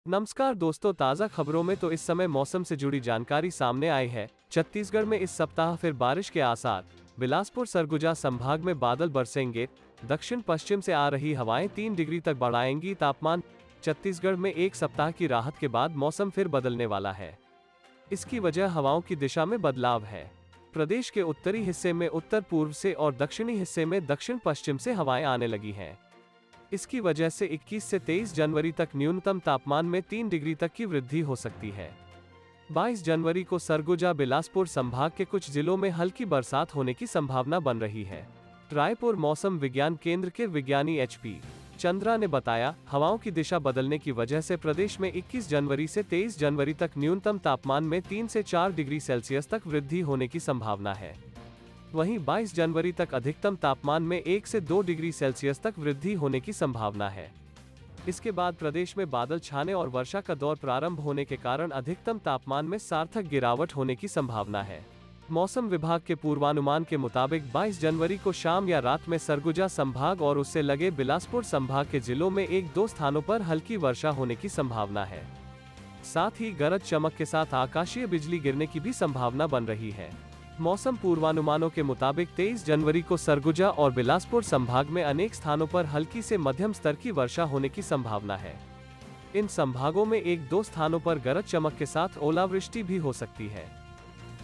नमस्कार दोस्तों, ताज़ा खबरों में तो इस समय मौसम से जुड़ी जानकारी सामने आई है। छत्तीसगढ़ में इस सप्ताह फिर बारिश के आसार। बिलासपुर सरगुजा संभाग में बादल बरसेंगे। दक्षिण पश्चिम से आ रही हवाएं 3 डिग्री तक बढ़ाएंगी तापमान। छत्तीसगढ़ में एक सप्ताह की राहत के बाद मौसम फिर बदलने वाला है। इसकी वजह हवाओं की दिशा में बदलाव है। प्रदेश के उत्तरी हिस्से में उत्तर पूर्व से और दक्षिणी हिस्से में दक्षिण पश्चिम से हवाएं आने लगी हैं। इसकी वजह से 21 से 23 जनवरी तक न्यूनतम तापमान में 3 डिग्री तक की वृद्धि हो सकती है। 22 जनवरी को सरगुजा बिलासपुर संभाग के कुछ जिलों में हल्की बरसात होने की संभावना बन रही है। रायपुर मौसम विज्ञान केंद्र के विज्ञानी HP चंद्रा ने बताया, हवाओं की दिशा बदलने की वजह से प्रदेश में 21 जनवरी से 23 जनवरी तक न्यूनतम तापमान में 3 से 4 डिग्री सेल्सियस तक वृद्धि होने की संभावना है। वहीं 22 जनवरी तक अधिकतम तापमान में 1 से 2 डिग्री सेल्सियस तक वृद्धि होने की संभावना है। इसके बाद प्रदेश में बादल छाने और वर्षा का दौर प्रारंभ होने के कारण अधिकतम तापमान में सार्थक गिरावट होने की संभावना है। मौसम विभाग के पूर्वानुमान के मुताबिक 22 जनवरी को शाम या रात में सरगुजा संभाग और उससे लगे बिलासपुर संभाग के जिलों में 1-2 स्थानों पर हल्की वर्षा होने की संभावना है। साथ ही गरज चमक के साथ आकाशीय बिजली गिरने की भी संभावना बन रही है। मौसम पूर्वानुमानों के मुताबिक 23 जनवरी को सरगुजा और बिलासपुर संभाग में अनेक स्थानों पर हल्की से मध्यम स्तर की वर्षा होने की संभावना है। इन संभागों में 1-2 स्थानों पर गरज चमक के साथ ओलावृष्टि भी हो सकती है।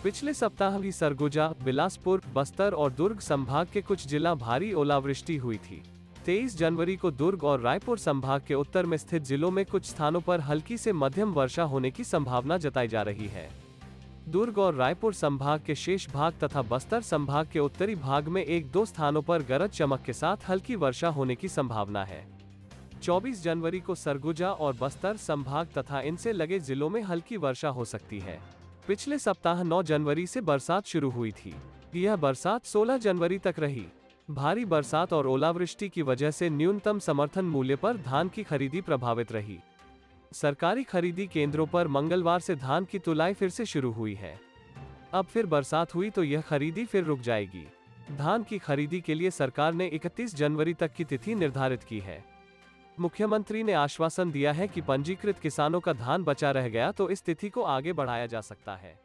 पिछले सप्ताह भी सरगुजा, बिलासपुर, बस्तर और दुर्ग संभाग के कुछ जिला भारी ओलावृष्टि हुई थी। 23 जनवरी को दुर्ग और रायपुर संभाग के उत्तर में स्थित जिलों में कुछ स्थानों पर हल्की से मध्यम वर्षा होने की संभावना जताई जा रही है। दुर्ग और रायपुर संभाग के शेष भाग तथा बस्तर संभाग के उत्तरी भाग में 1-2 स्थानों पर गरज चमक के साथ हल्की वर्षा होने की संभावना है। 24 जनवरी को सरगुजा और बस्तर संभाग तथा इनसे लगे जिलों में हल्की वर्षा हो सकती है। पिछले सप्ताह 9 जनवरी से बरसात शुरू हुई थी। यह बरसात 16 जनवरी तक रही। भारी बरसात और ओलावृष्टि की वजह से न्यूनतम समर्थन मूल्य पर धान की खरीदी प्रभावित रही। सरकारी खरीदी केंद्रों पर मंगलवार से धान की तुलाई फिर से शुरू हुई है। अब फिर बरसात हुई तो यह खरीदी फिर रुक जाएगी। धान की खरीदी के लिए सरकार ने 31 जनवरी तक की तिथि निर्धारित की है। मुख्यमंत्री ने आश्वासन दिया है कि पंजीकृत किसानों का धान बचा रह गया तो इस तिथि को आगे बढ़ाया जा सकता है।